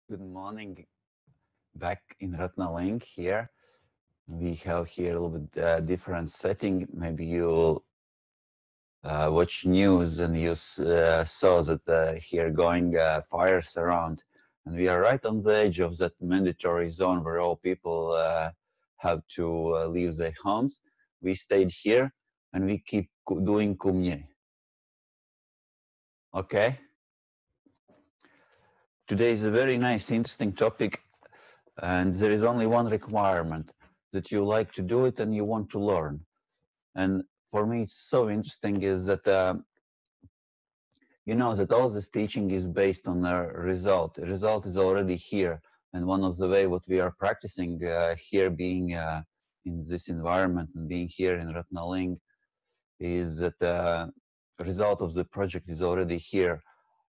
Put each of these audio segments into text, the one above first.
Good morning, back in Ratnalink here. We have here a little bit different setting. Maybe you watch news and you saw that here going fires around. And we are right on the edge of that mandatory zone where all people have to leave their homes. We stayed here and we keep doing Kum Nye. Okay? Today is a very nice, interesting topic. And there is only one requirement, that you like to do it and you want to learn. And for me, it's so interesting is that, you know, that all this teaching is based on a result. The result is already here. And one of the way what we are practicing here being in this environment and being here in Ratnaling is that the result of the project is already here.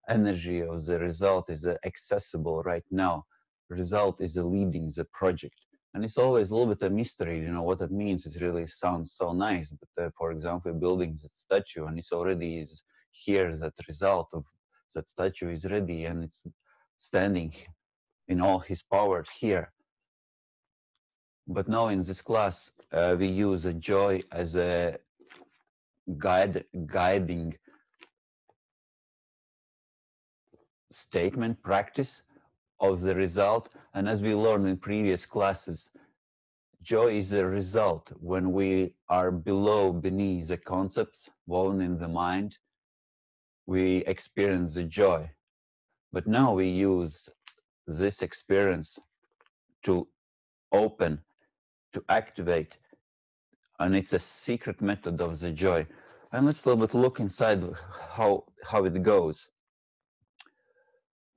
Energy of the result is accessible right now. Result is leading the project. And it's always a little bit a mystery, you know, what it means. It really sounds so nice. But for example, building that statue and it's already is here, that result of that statue is ready and it's standing in all his power here. But now in this class, we use a joy as a guiding statement, practice of the result. And as we learned in previous classes, joy is a result when we are beneath the concepts woven in the mind, we experience the joy. But now we use this experience to open, to activate, and it's a secret method of the joy. And let's a little bit look inside how it goes.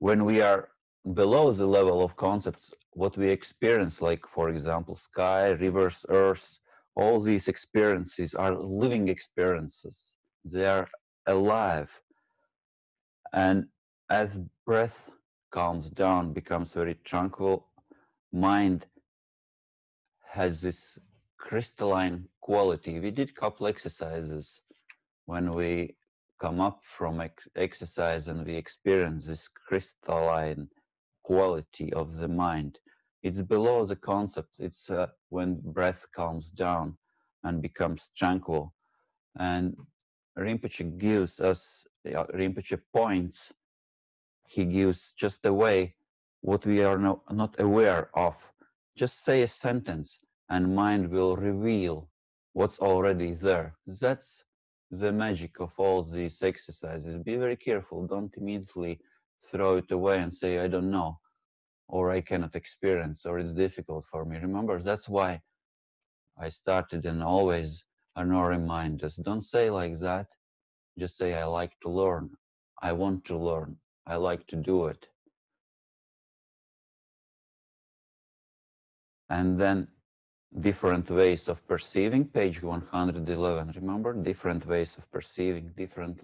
When we are below the level of concepts, what we experience, like, for example, sky, rivers, earth, all these experiences are living experiences. They are alive. And as breath calms down, becomes very tranquil, mind has this crystalline quality. We did a couple exercises when we come up from exercise and we experience this crystalline quality of the mind. It's below the concepts. It's when breath calms down and becomes tranquil. And Rinpoche gives us, Rinpoche points, he gives just a way what we are not aware of. Just say a sentence and mind will reveal what's already there. That's the magic of all these exercises. Be very careful. Don't immediately throw it away and say, I don't know, or I cannot experience, or it's difficult for me. Remember, that's why I started and always remind us. Don't say like that. Just say, I like to learn. I want to learn. I like to do it. And then different ways of perceiving, page 111. Remember, different ways of perceiving, different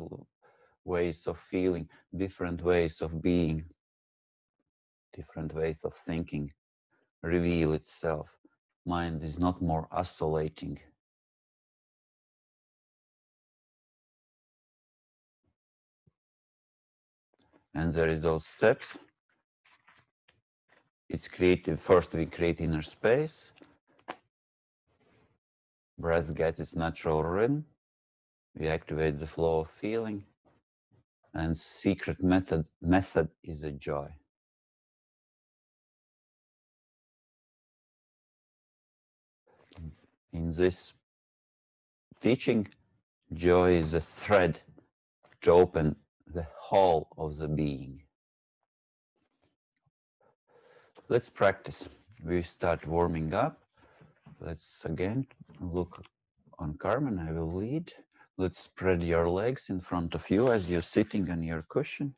ways of feeling, different ways of being, different ways of thinking reveal itself. Mind is not more oscillating. And there is those steps. It's creative. First, we create inner space. Breath gets its natural rhythm. We activate the flow of feeling. And secret method is a joy. In this teaching, joy is a thread to open the whole of the being. Let's practice. We start warming up. Let's again look on Carmen. I will lead. Let's spread your legs in front of you as you're sitting on your cushion.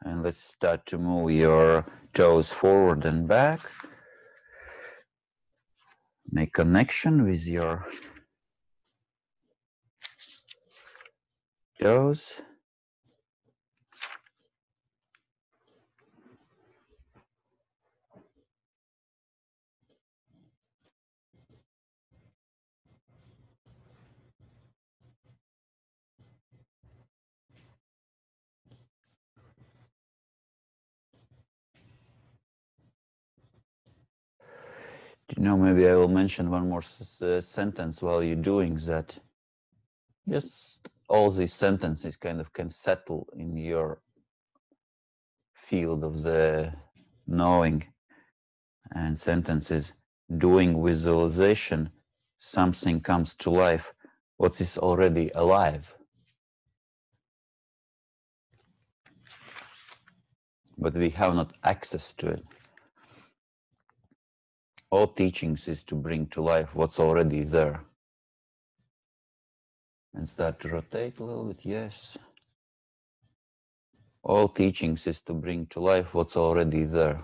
And let's start to move your toes forward and back. Make connection with your toes. You know, maybe I will mention one more sentence while you're doing that. Just all these sentences kind of can settle in your field of the knowing, and sentences doing visualization, something comes to life, what is already alive. But we have not access to it. All teachings is to bring to life what's already there. And start to rotate a little bit, yes. All teachings is to bring to life what's already there.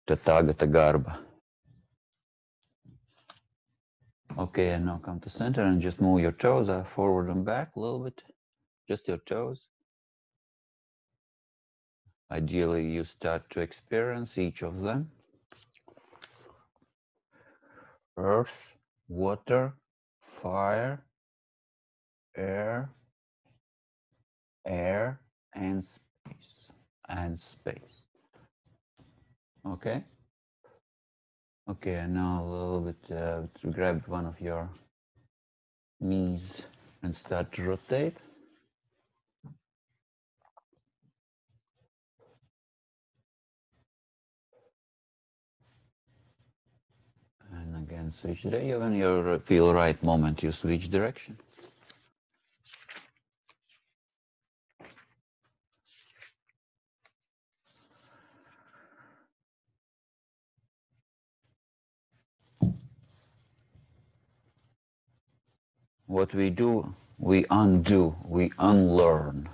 Tathagata Garbha. Okay, and now come to center and just move your toes forward and back a little bit. Just your toes. Ideally, you start to experience each of them. Earth, water, fire, air, air, and space. And space. Okay? Okay, and now a little bit to grab one of your knees and start to rotate. And again, switch direction. When you feel right moment, you switch direction. What we do, we undo, we unlearn.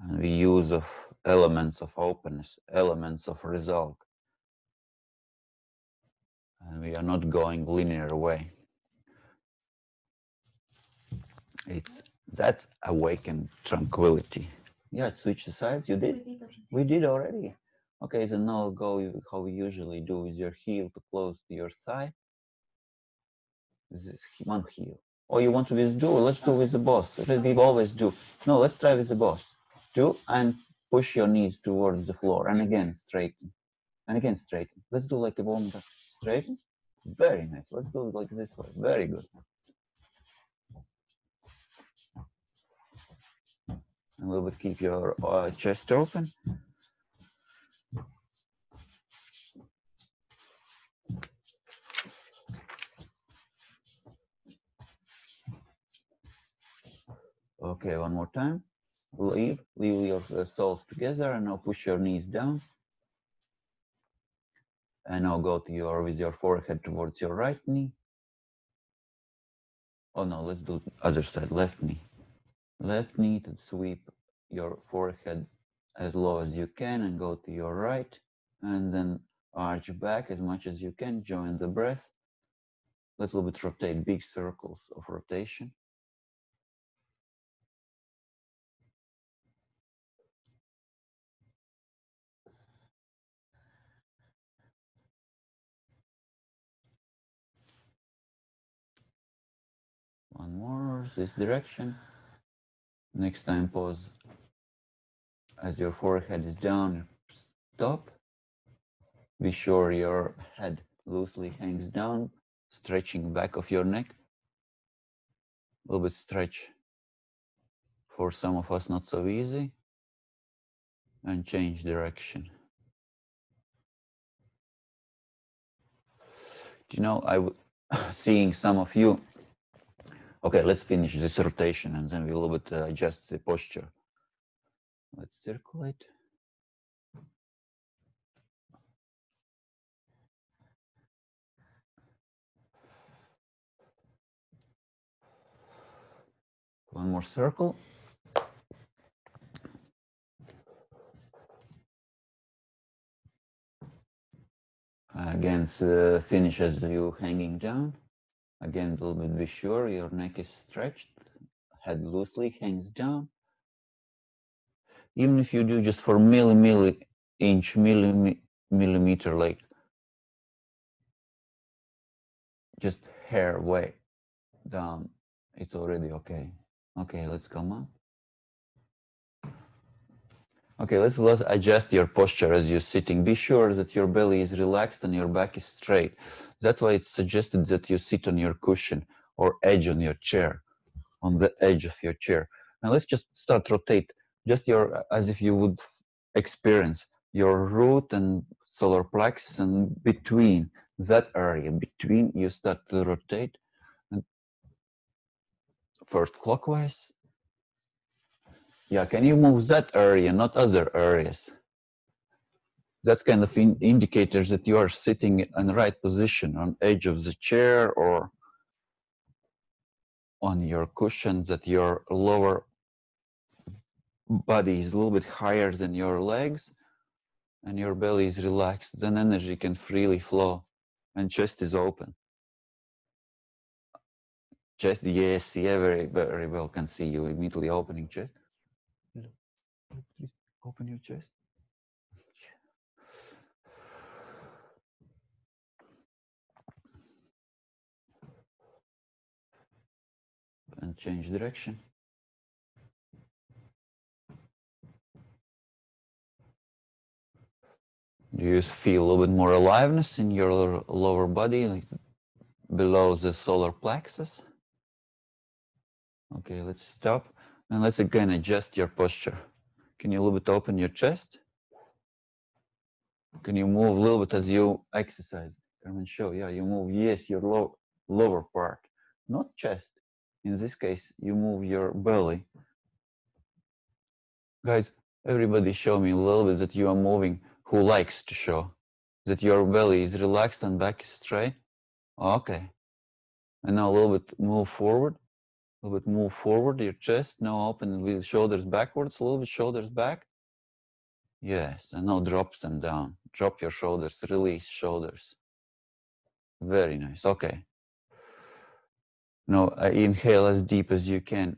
And we use of elements of openness, elements of result. And we are not going linear way. That's awakened tranquility. Yeah, switch the sides. You did? We did already. Okay, so now go how we usually do with your heel to close to your thigh. This is one heel. Oh, you want to do? Let's do with the boss. We always do. No, let's try with the boss. Do and push your knees towards the floor. And again, straighten. And again, straighten. Let's do like a warm up. Straighten. Very nice. Let's do it like this way. Very good. A little bit, keep your chest open. Okay, one more time. Leave your soles together and now push your knees down. And now go to with your forehead towards your right knee. Oh no, let's do other side, left knee. Left knee to sweep your forehead as low as you can and go to your right. And then arch back as much as you can, join the breath. Let's a little bit rotate, big circles of rotation. One more, this direction. Next time, pause as your forehead is down, stop. Be sure your head loosely hangs down, stretching back of your neck. A little bit stretch. For some of us, not so easy. And change direction. Do you know, seeing some of you. Okay, let's finish this rotation and then we'll a little bit adjust the posture. Let's circulate. One more circle. Again, finish as you hanging down. Again, a little bit be sure your neck is stretched, head loosely hangs down. Even if you do just for millimeter, like just hair way down, it's already okay. Okay, let's come up. Okay, let's adjust your posture as you're sitting. Be sure that your belly is relaxed and your back is straight. That's why it's suggested that you sit on your cushion or edge on your chair, on the edge of your chair. Now let's just start rotate, just your, as if you would experience your root and solar plexus, and between that area, between, you start to rotate. And first clockwise. Yeah, can you move that area, not other areas? That's kind of indicators that you are sitting in the right position, on edge of the chair or on your cushion, that your lower body is a little bit higher than your legs and your belly is relaxed. Then energy can freely flow and chest is open. Chest, yes, yeah, very, very well, can see you immediately opening chest. Open your chest. And change direction. Do you feel a little bit more aliveness in your lower body, like below the solar plexus? Okay, let's stop. And let's again adjust your posture. Can you a little bit open your chest? Can you move a little bit as you exercise? Carmen, show, yeah, you move, yes, your lower part, not chest. In this case, you move your belly. Guys, everybody show me a little bit that you are moving, who likes to show. That your belly is relaxed and back is straight. Okay. And now a little bit move forward. A little bit move forward, your chest. Now open with shoulders backwards, a little bit shoulders back. Yes, and now drop them down. Drop your shoulders, release shoulders. Very nice, okay. Now inhale as deep as you can.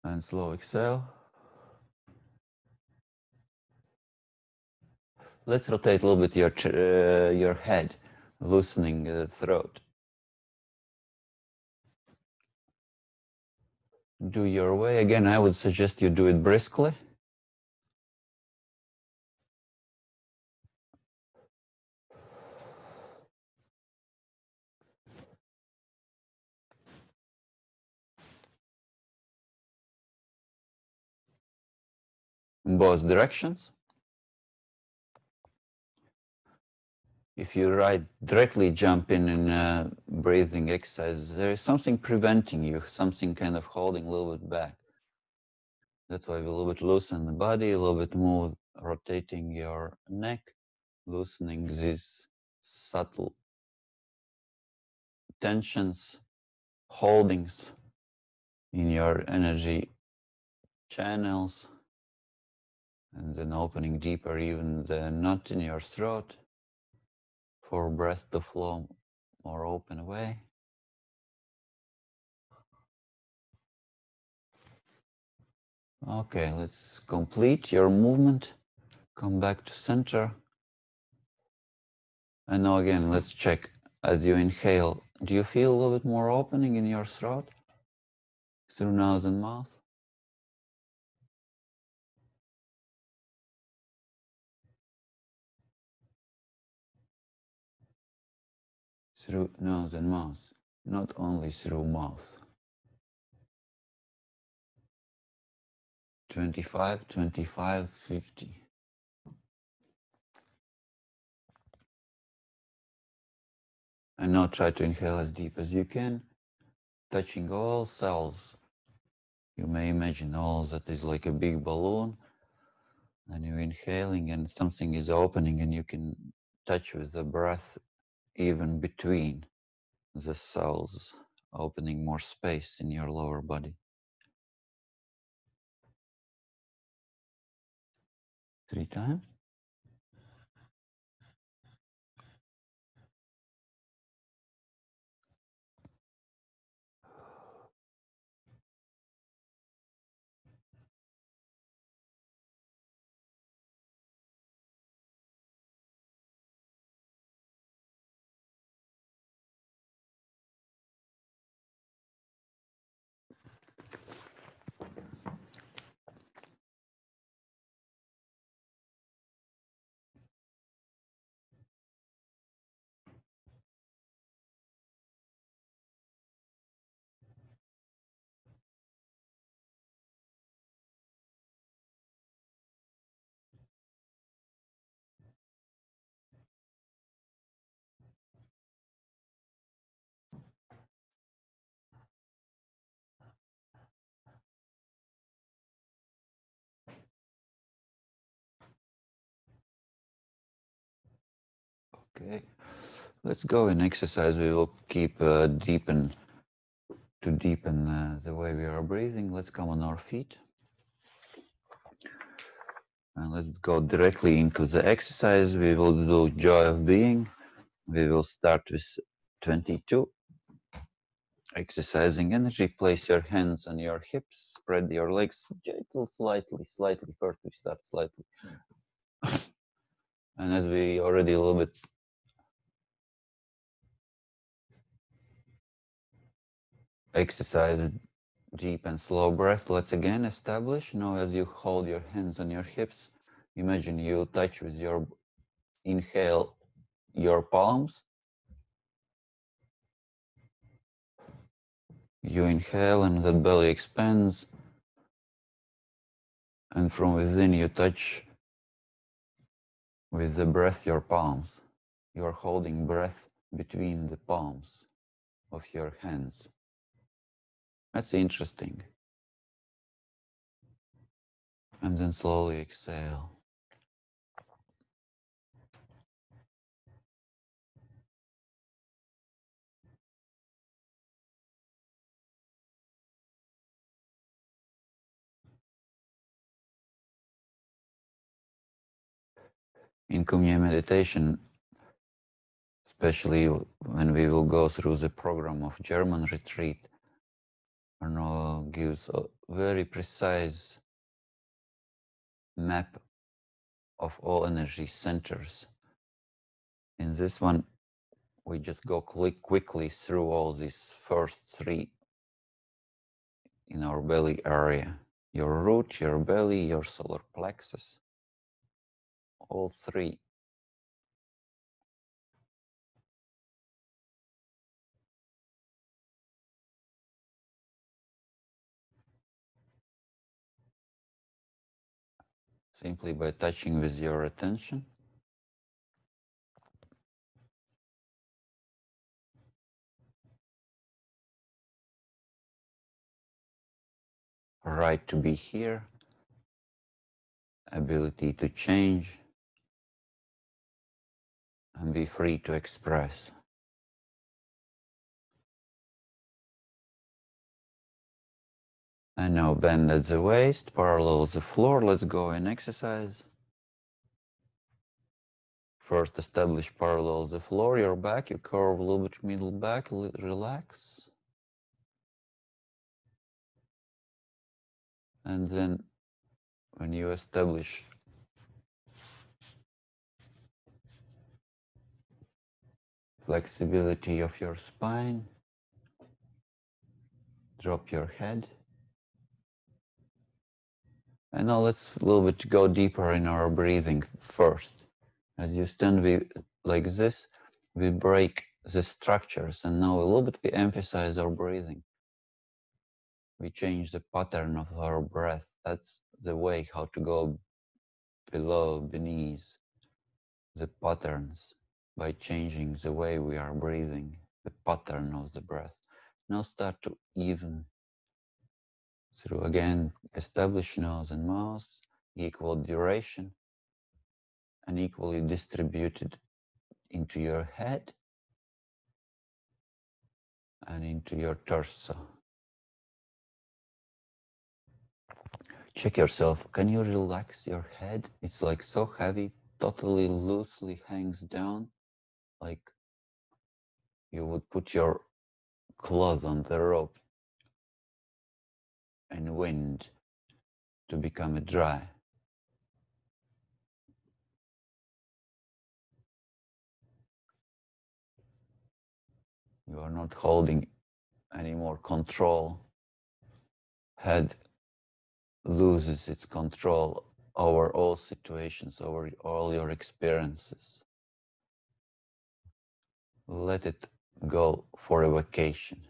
And slow exhale. Let's rotate a little bit your head, loosening the throat. Do your way. Again, I would suggest you do it briskly. In both directions. If you directly jump in a breathing exercise, there is something preventing you, something kind of holding a little bit back. That's why we a little bit loosen the body, a little bit more rotating your neck, loosening these subtle tensions, holdings in your energy channels, and then opening deeper even the knot in your throat for breath to flow more open way. Okay, let's complete your movement. Come back to center. And now again, let's check as you inhale. Do you feel a little bit more opening in your throat through nose and mouth? Through nose and mouth, not only through mouth. 25, 25, 50. And now try to inhale as deep as you can, touching all cells. You may imagine all that is like a big balloon, and you're inhaling and something is opening and you can touch with the breath even between the cells, opening more space in your lower body. 3 times. Okay, let's go in exercise. We will keep deepen the way we are breathing. Let's come on our feet. And let's go directly into the exercise. We will do joy of being. We will start with 22. Exercising energy. Place your hands on your hips. Spread your legs gentle, slightly. First we start slightly. And as we already a little bit exercise deep and slow breath, let's again establish. Now as you hold your hands on your hips, imagine you touch with your inhale your palms. You inhale and that belly expands, and from within you touch with the breath your palms. You are holding breath between the palms of your hands. That's interesting. And then slowly exhale. In Kum Nye Meditation, especially when we will go through the program of German retreat, Arno gives a very precise map of all energy centers. In this one, we just go quickly through all these first three in our belly area. Your root, your belly, your solar plexus, all three. Simply by touching with your attention. Right to be here, ability to change, and be free to express. And now bend at the waist, parallel the floor. Let's go and exercise. First, establish parallel the floor, your back, you curve a little bit middle back, relax. And then when you establish flexibility of your spine, drop your head. And now let's a little bit go deeper in our breathing first. As you stand like this, we break the structures, and now a little bit we emphasize our breathing. We change the pattern of our breath. That's the way how to go below, beneath the patterns by changing the way we are breathing, the pattern of the breath. Now start to even through again, establish nose and mouth, equal duration, and equally distributed into your head and into your torso. Check yourself. Can you relax your head? It's like so heavy, totally loosely hangs down, like you would put your claws on the rope and wind to become dry. You are not holding any more control. Head loses its control over all situations, over all your experiences. Let it go for a vacation.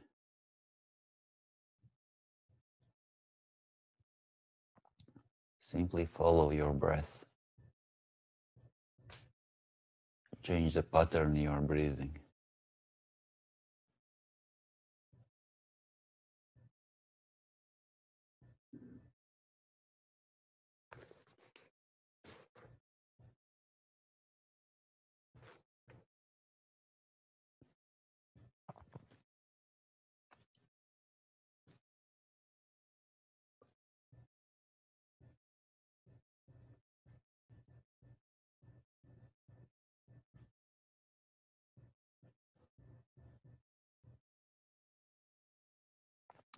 Simply follow your breath. Change the pattern you are breathing.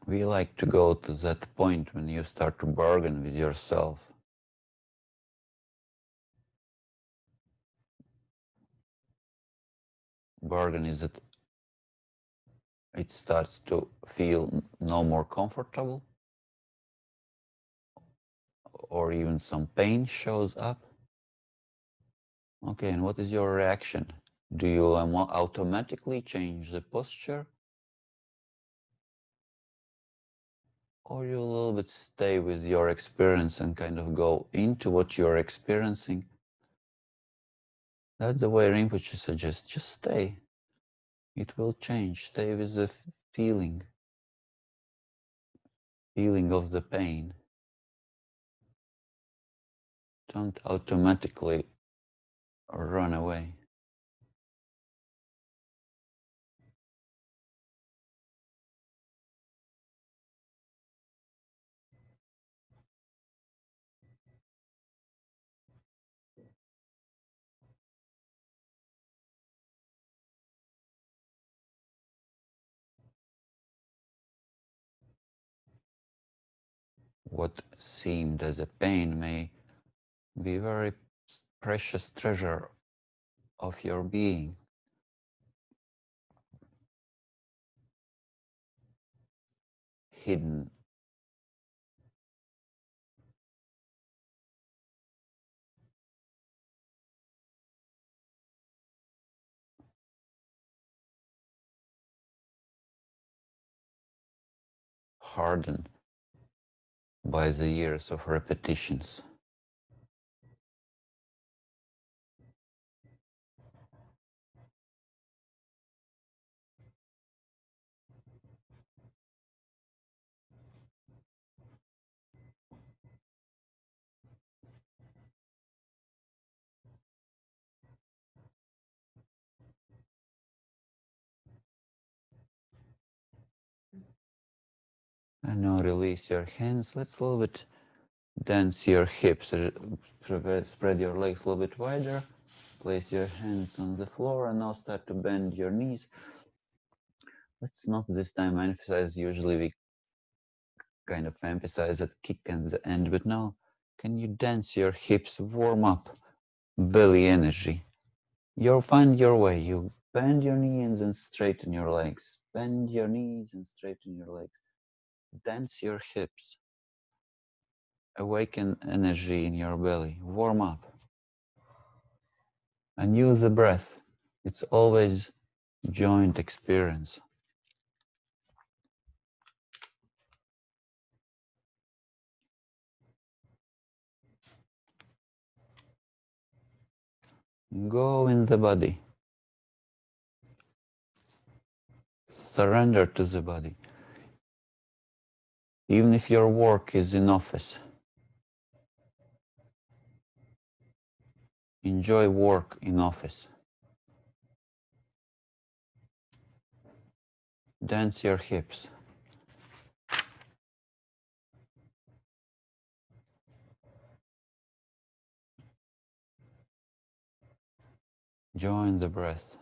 We like to go to that point when you start to bargain with yourself. Bargain is that it starts to feel no more comfortable, or even some pain shows up. Okay, and what is your reaction? Do you automatically change the posture? Or you a little bit stay with your experience and kind of go into what you're experiencing? That's the way Rinpoche suggests. Just stay. It will change. Stay with the feeling of the pain. Don't automatically run away. What seemed as a pain may be a very precious treasure of your being. Hidden. Hardened by the years of repetitions. And now release your hands. Let's a little bit dance your hips. Spread your legs a little bit wider. Place your hands on the floor and now start to bend your knees. Let's not this time emphasize. Usually we kind of emphasize that kick at the end, but now can you dance your hips, warm up belly energy. You'll find your way. You bend your knees and straighten your legs. Bend your knees and straighten your legs. Dance your hips. Awaken energy in your belly. Warm up. And use the breath. It's always joint experience. Go in the body. Surrender to the body. Even if your work is in office, enjoy work in office. Dance your hips. Join the breath.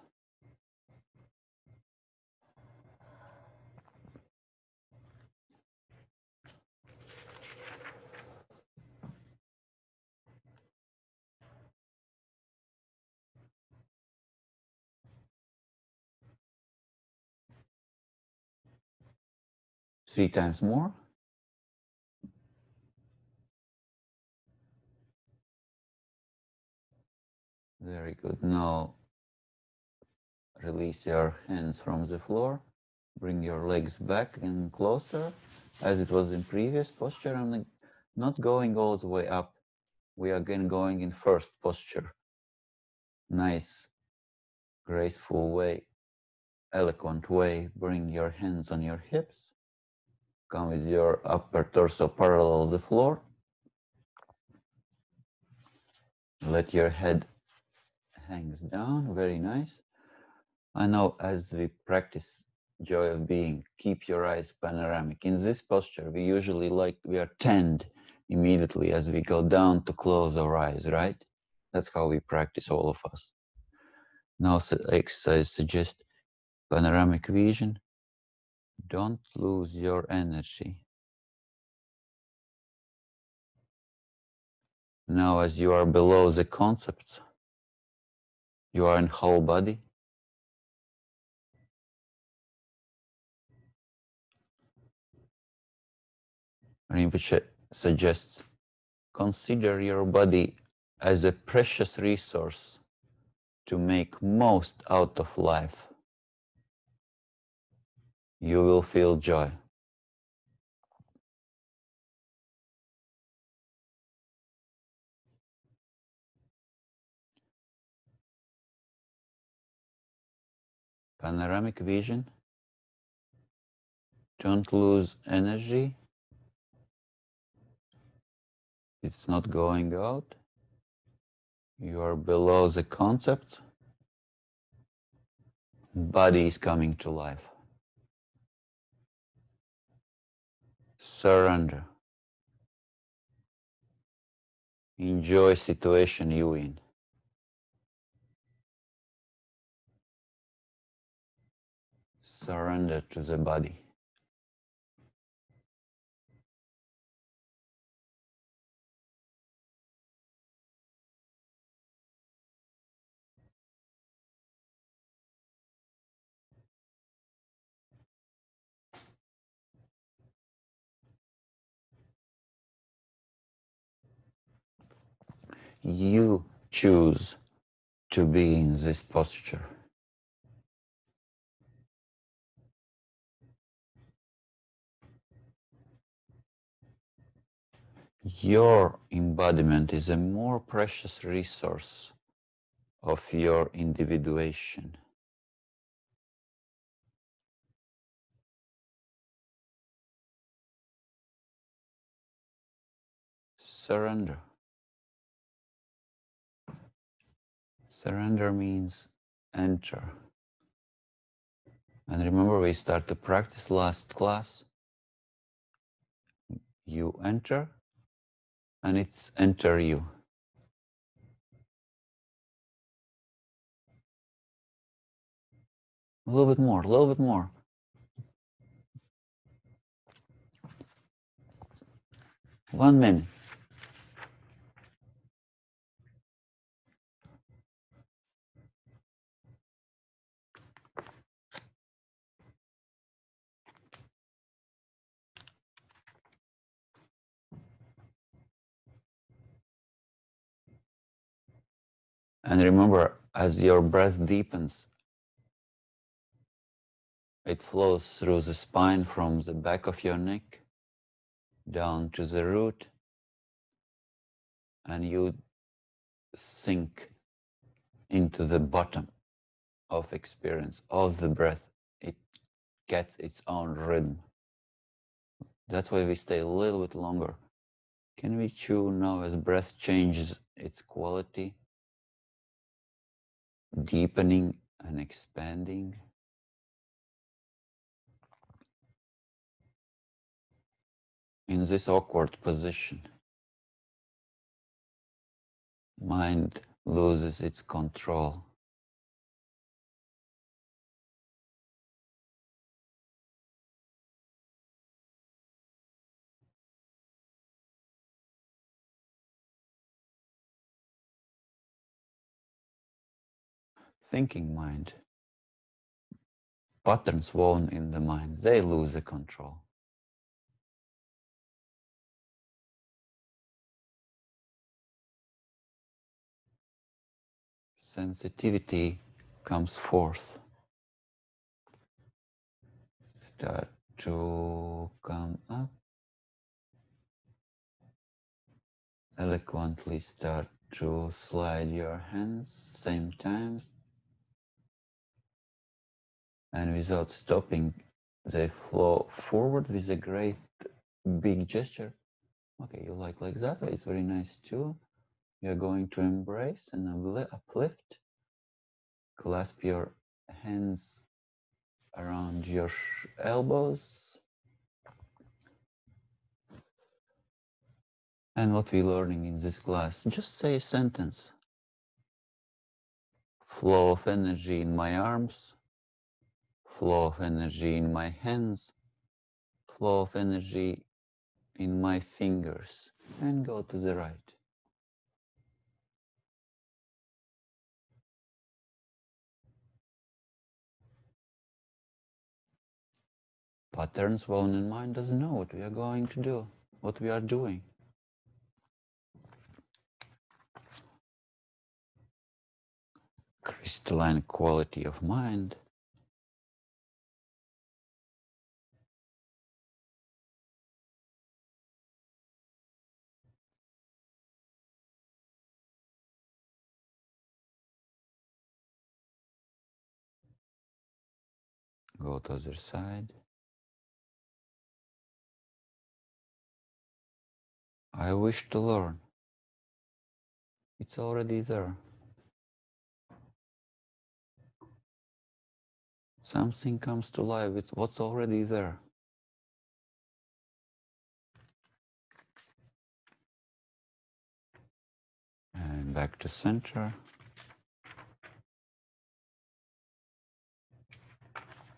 Three times more. Very good. Now release your hands from the floor. Bring your legs back and closer as it was in previous posture. I'm not going all the way up. We are again going in first posture. Nice, graceful way, eloquent way. Bring your hands on your hips. Come with your upper torso parallel the floor. Let your head hangs down. Very nice. I know as we practice joy of being, keep your eyes panoramic. In this posture, we usually we are tend immediately as we go down to close our eyes, right? That's how we practice, all of us. Now exercise suggests panoramic vision. Don't lose your energy. Now, as you are below the concepts, you are in whole body. Rinpoche suggests, consider your body as a precious resource to make most out of life. You will feel joy. Panoramic vision. Don't lose energy. It's not going out. You are below the concept. Body is coming to life. Surrender. Enjoy situation you in. Surrender to the body. You choose to be in this posture. Your embodiment is a more precious resource of your individuation. Surrender. Surrender means enter. And remember, we start to practice last class. You enter, and it's enter you. A little bit more, a little bit more. One minute. And remember, as your breath deepens, it flows through the spine from the back of your neck down to the root, and you sink into the bottom of experience of the breath. It gets its own rhythm. That's why we stay a little bit longer. Can we chew now as breath changes its quality, deepening and expanding? In this awkward position, mind loses its control. Thinking mind, patterns woven in the mind, they lose the control. Sensitivity comes forth. Start to come up. Eloquently start to slide your hands same time. And without stopping, they flow forward with a great big gesture. Okay, you like that? It's very nice too. You're going to embrace and uplift. Clasp your hands around your elbows. And what we're learning in this class, just say a sentence. Flow of energy in my arms, Flow of energy in my hands, flow of energy in my fingers, and go to the right. Patterns woven in mind doesn't know what we are going to do, what we are doing. Crystalline quality of mind. Go to the other side. I wish to learn. It's already there. Something comes to life with what's already there. And back to center.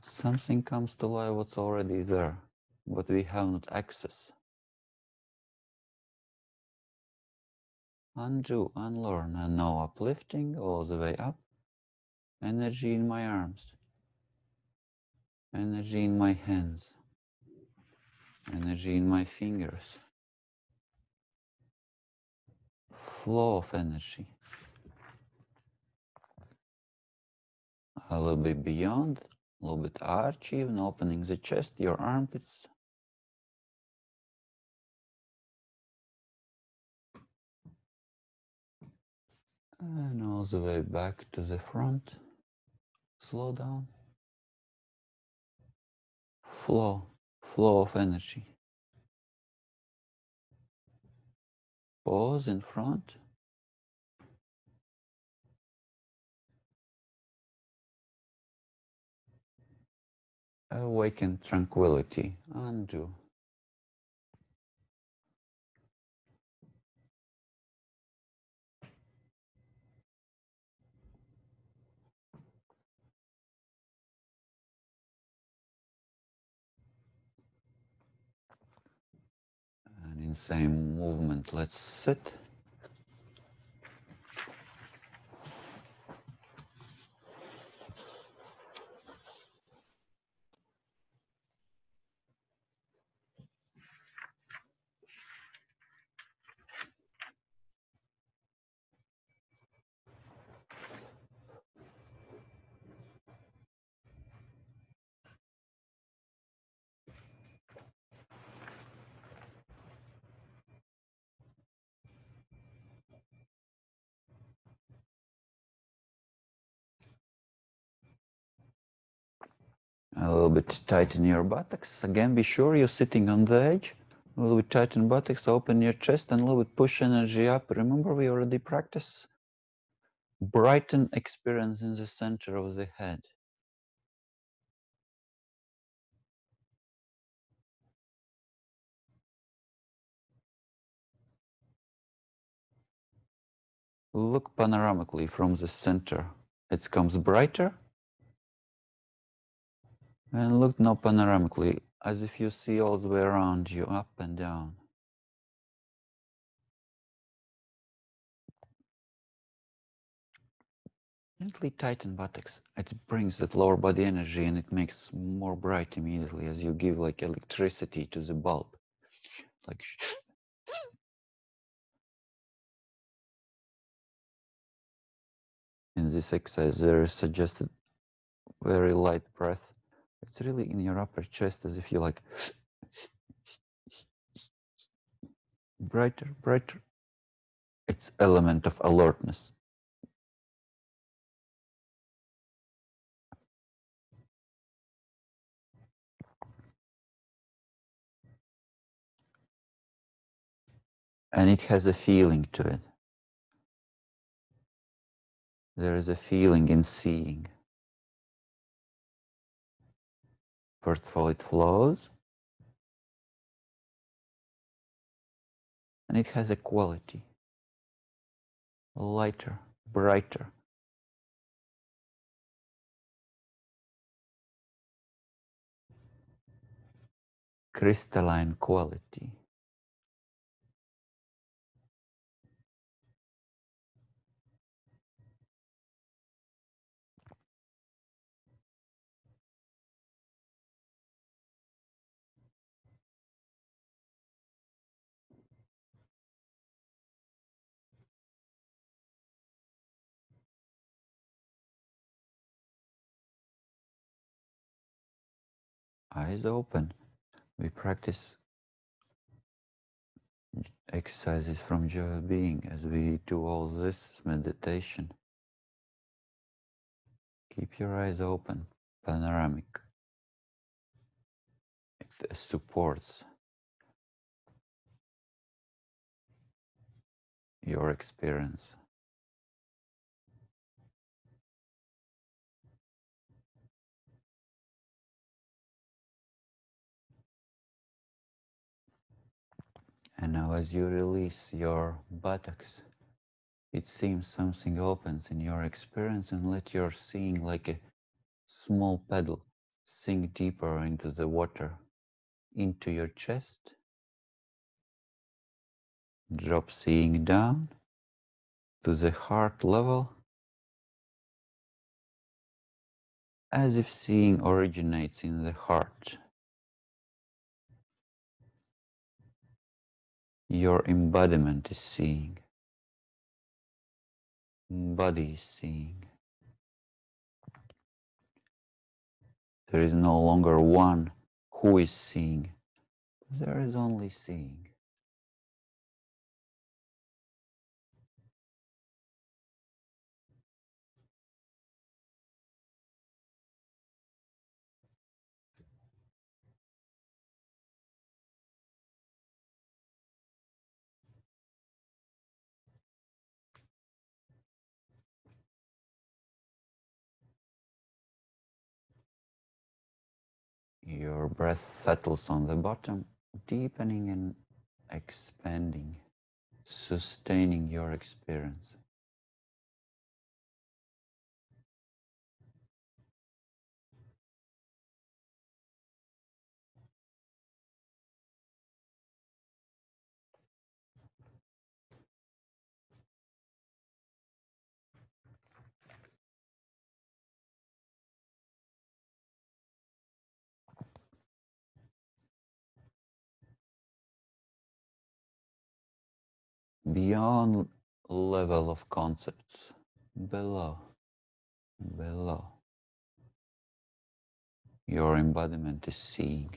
Something comes to life what's already there, but we have not access. Undo, unlearn, and now uplifting all the way up. Energy in my arms. Energy in my hands. Energy in my fingers. Flow of energy. A little bit beyond, a little bit arch, even opening the chest, your armpits. And all the way back to the front. Slow down. Flow of energy. Pause in front. Awaken tranquility. Undo. And in same movement, let's sit. A little bit tighten your buttocks. Again, be sure you're sitting on the edge. A little bit tighten buttocks, open your chest, and a little bit push energy up. Remember, we already practiced. Brighten experience in the center of the head. Look panoramically from the center. It comes brighter. And look now panoramically, as if you see all the way around you, up and down. Gently tighten buttocks. It brings that lower body energy and it makes more bright immediately as you give like electricity to the bulb. Like in this exercise, there is suggested very light breath. It's really in your upper chest as if you like brighter, brighter. It's element of alertness. And it has a feeling to it. There is a feeling in seeing. First of all, it flows. And it has a quality. Lighter, brighter. crystalline quality. Eyes open. We practice exercises from joy of being as we do all this meditation. Keep your eyes open, panoramic. It supports your experience. And now as you release your buttocks, it seems something opens in your experience, and let your seeing like a small paddle sink deeper into the water, into your chest. Drop seeing down to the heart level, as if seeing originates in the heart. Your embodiment is seeing. Body is seeing. There is no longer one who is seeing. There is only seeing. Your breath settles on the bottom, deepening and expanding, sustaining your experience. Beyond level of concepts, below, below, your embodiment is seeing.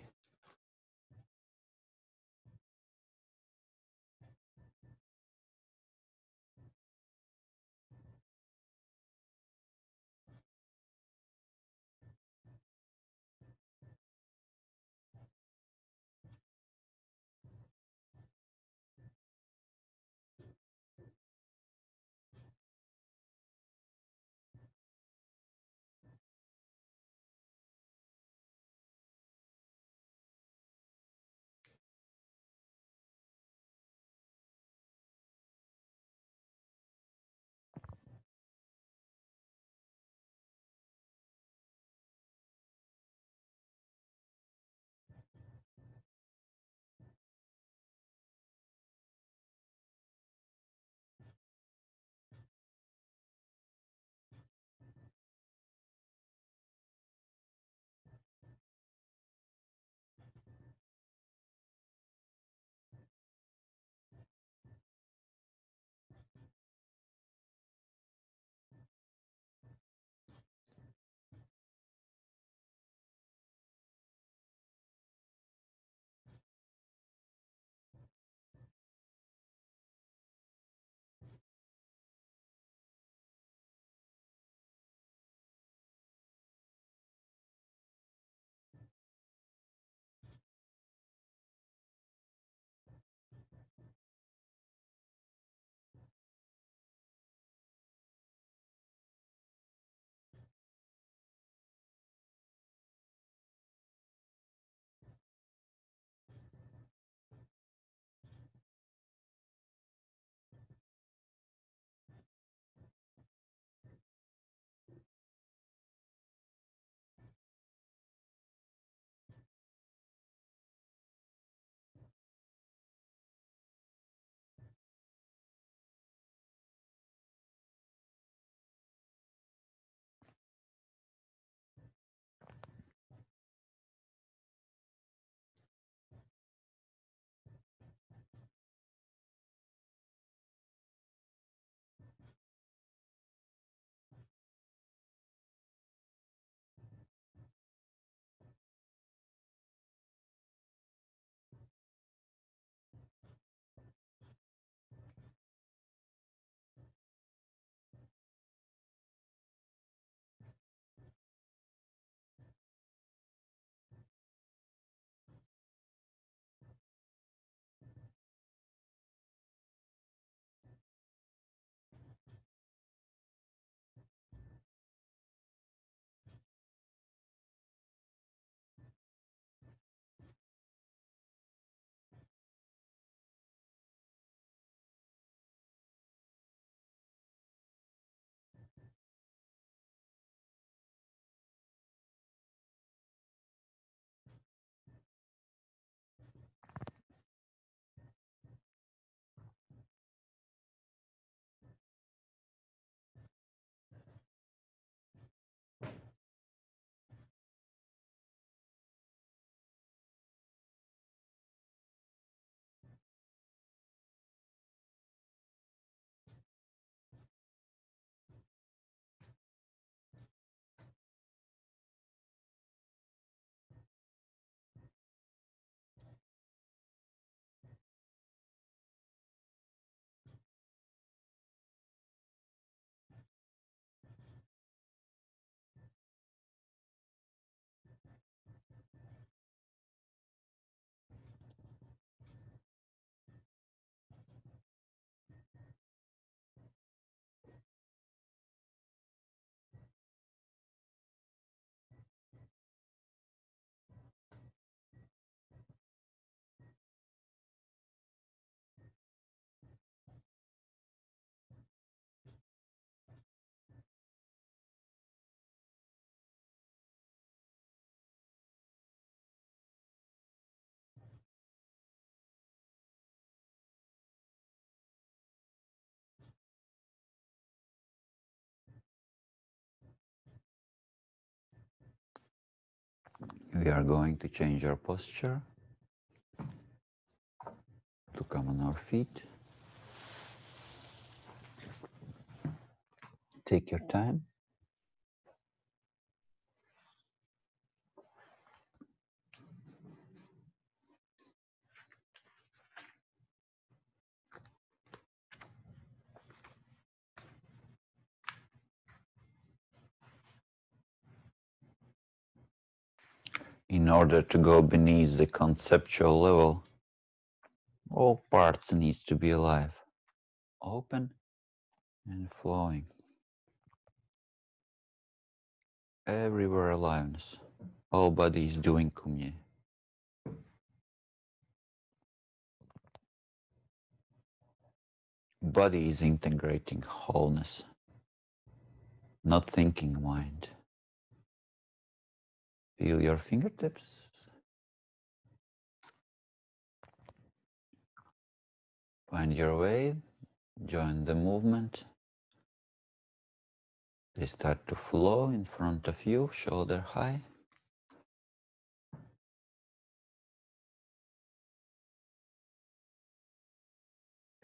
We are going to change our posture to come on our feet. Take your time. In order to go beneath the conceptual level, all parts need to be alive, open and flowing. Everywhere aliveness. All body is doing Kum Nye. Body is integrating wholeness, not thinking mind. Feel your fingertips. Find your way, join the movement. They start to flow in front of you, shoulder high.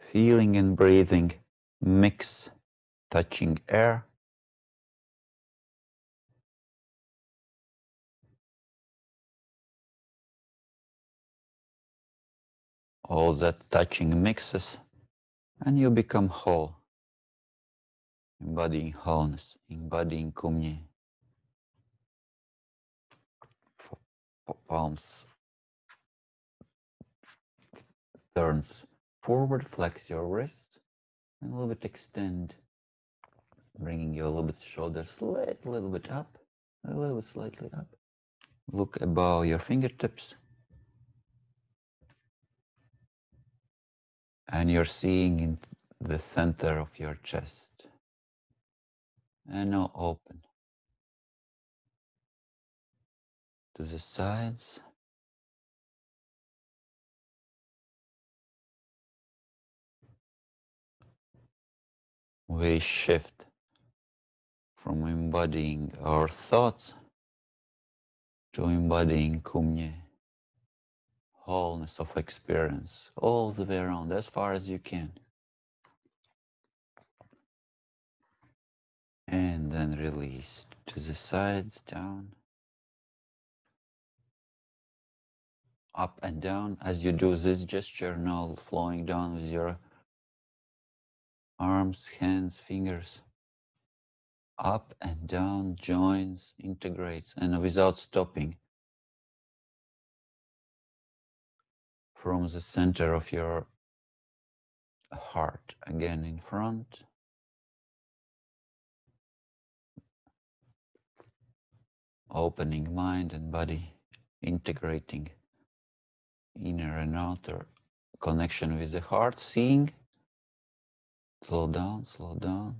Feeling and breathing mix, touching air. All that touching mixes and you become whole, embodying wholeness, embodying Kum Nye. Palms turns forward, flex your wrists and a little bit extend, bringing your little bit shoulders a little bit up, a little bit slightly up. Look above your fingertips and you're seeing in the center of your chest. And now open to the sides. We shift from embodying our thoughts to embodying Kum Nye, wholeness of experience, all the way around, as far as you can. And then release to the sides, down, up and down. As you do this gesture, now flowing down with your arms, hands, fingers, up and down, joins, integrates, and without stopping. From the center of your heart, again in front, opening mind and body, integrating inner and outer connection with the heart, seeing, slow down, slow down.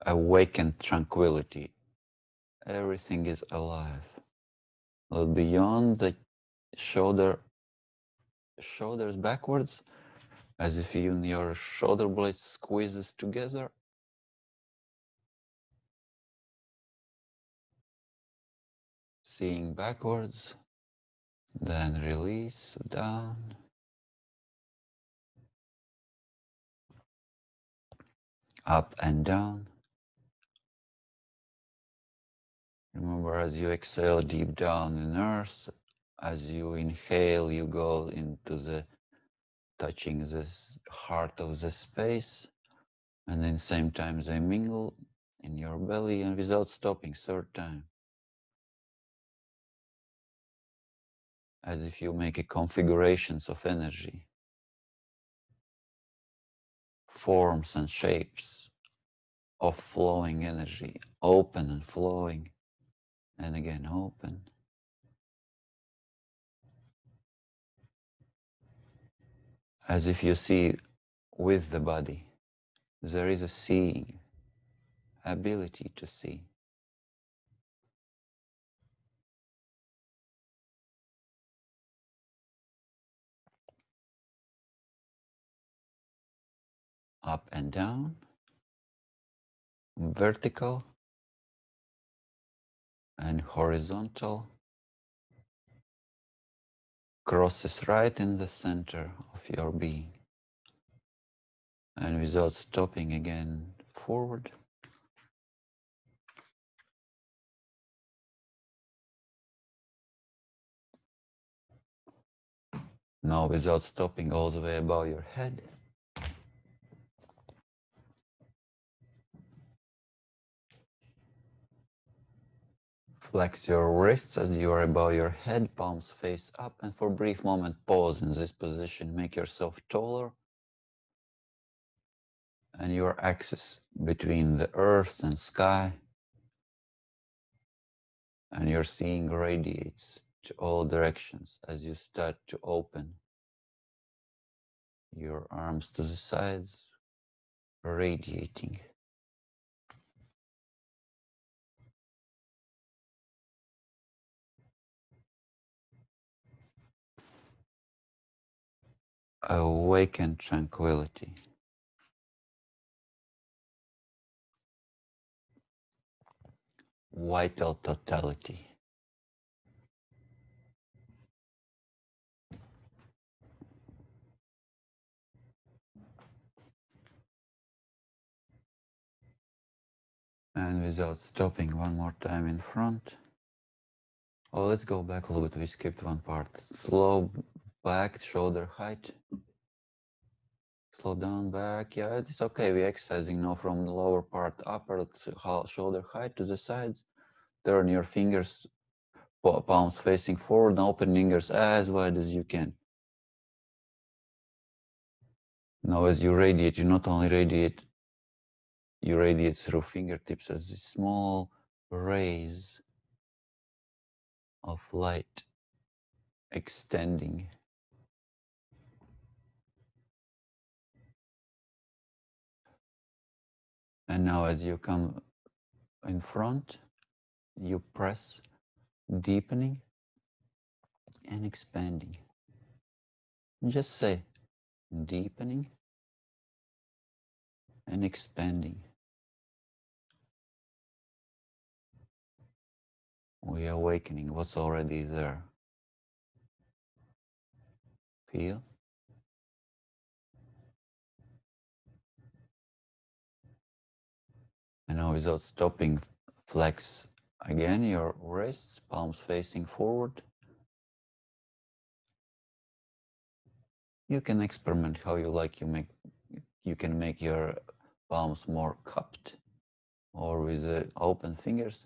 Awakened tranquility. Everything is alive. A little beyond the shoulders backwards, as if even your shoulder blades squeezes together. Seeing backwards, then release down. Up and down. Remember, as you exhale deep down in earth, as you inhale, you go into the touching this heart of the space, and then same time they mingle in your belly and without stopping, third time. As if you make a configurations of energy, forms and shapes of flowing energy, open and flowing, and again open. As if you see with the body, there is a seeing, ability to see. Up and down, vertical and horizontal, crosses right in the center of your being. And without stopping again, forward. Now without stopping all the way above your head. Flex your wrists as you are above your head, palms face up, and for a brief moment pause in this position. Make yourself taller and your axis between the earth and sky, and your seeing radiates to all directions as you start to open your arms to the sides, radiating. Awaken tranquility. Vital totality. And without stopping, one more time in front. Oh, let's go back a little bit. We skipped one part. Slow back, shoulder height. Slow down back. Yeah, it's okay. We're exercising now from the lower part upper, shoulder height to the sides. Turn your fingers, palms facing forward, and open fingers as wide as you can. Now as you radiate, you not only radiate, you radiate through fingertips as a small rays of light extending. And now as you come in front, you press, deepening and expanding. Just say deepening and expanding. We are awakening what's already there. Feel. And now without stopping, flex again your wrists, palms facing forward. You can experiment how you like. You can make your palms more cupped or with the open fingers.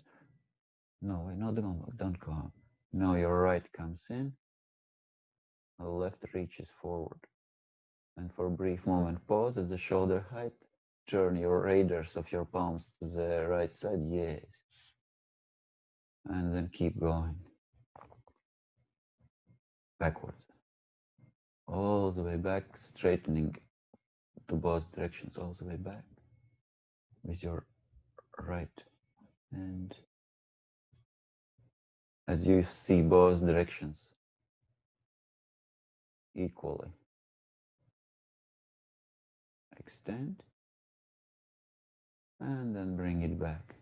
No, don't go up. Now your right comes in, the left reaches forward. And for a brief moment, pause at the shoulder height. Turn your radars of your palms to the right side, yes. And then keep going. Backwards. All the way back, straightening to both directions, all the way back. With your right hand. As you see both directions equally. Extend. And then bring it back.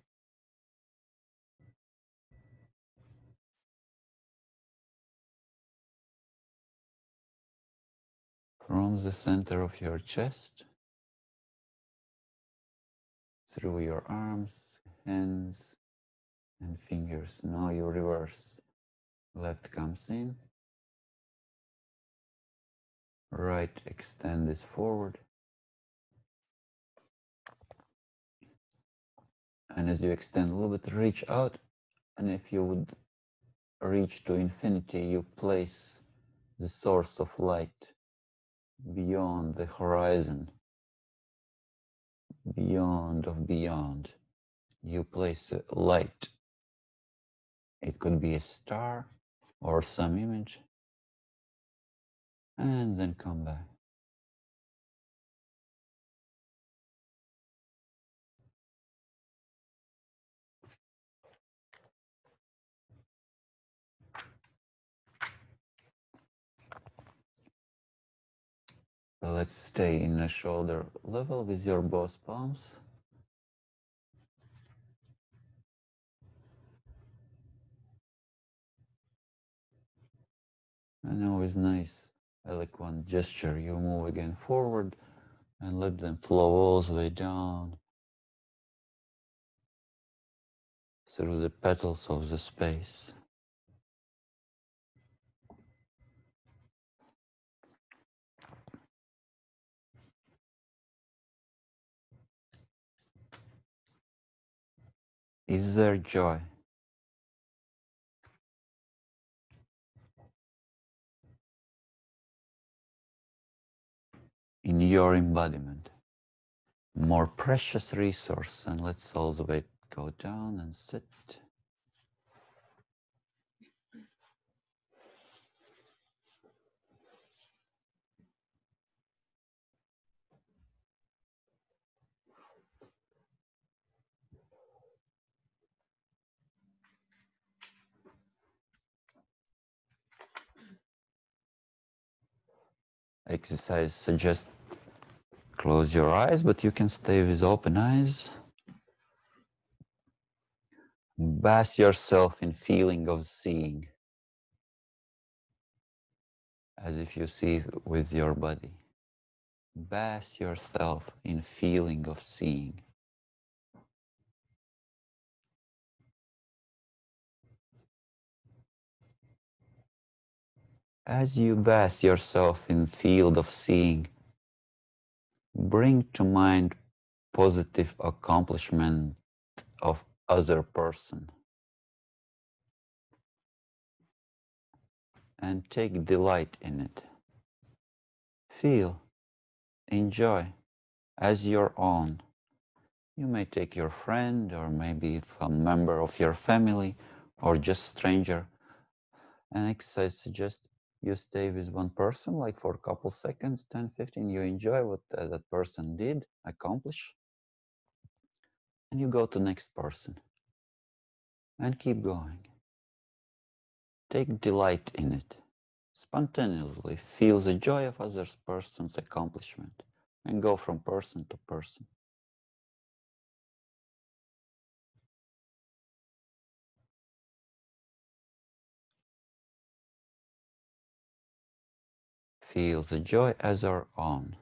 From the center of your chest, through your arms, hands, and fingers. Now you reverse. Left comes in. Right extend this forward. And as you extend a little bit, reach out. And if you would reach to infinity, you place the source of light beyond the horizon, beyond of beyond. You place a light. It could be a star or some image. And then come back. So let's stay in the shoulder level with your both palms. And always nice, eloquent gesture. You move again forward and let them flow all the way down through the petals of the space. Is there joy? In your embodiment? More precious resource, and let's all the way go down and sit. Exercise suggests close your eyes, but you can stay with open eyes. Bath yourself in feeling of seeing, as if you see with your body. Bath yourself in feeling of seeing. As you bath yourself in field of seeing, bring to mind positive accomplishment of other person and take delight in it. Feel, enjoy as your own. You may take your friend or maybe some member of your family or just stranger. An exercise suggests you stay with one person like for a couple seconds, 10, 15, you enjoy what that person did, accomplish, and you go to next person and keep going. Take delight in it. Spontaneously feel the joy of other person's accomplishment and go from person to person. Feel the joy as our own.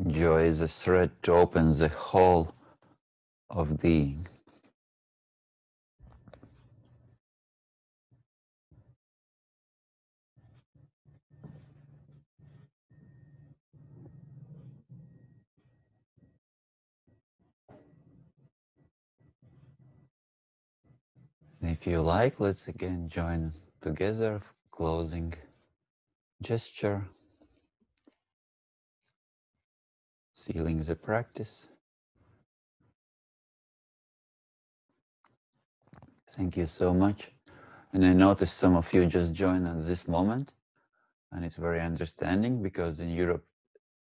Joy is a thread to open the whole of being. If you like, let's again join together, closing gesture, sealing the practice. Thank you so much. And I noticed some of you just joined at this moment, and it's very understanding because in Europe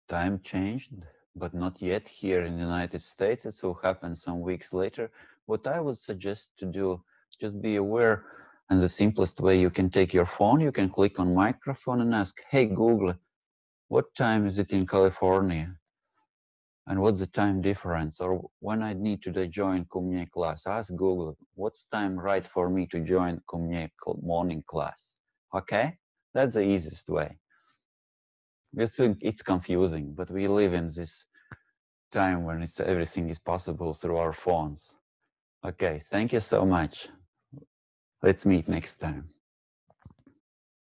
time changed, but not yet here in the United States. It will happen some weeks later. What I would suggest to do, just be aware, and the simplest way, you can take your phone, you can click on microphone and ask, hey Google, what time is it in California? And what's the time difference? Or when I need to join Kum Nye class, ask Google, what's time right for me to join Kum Nye morning class? Okay? That's the easiest way. It's confusing, but we live in this time when everything is possible through our phones. Okay, thank you so much. Let's meet next time.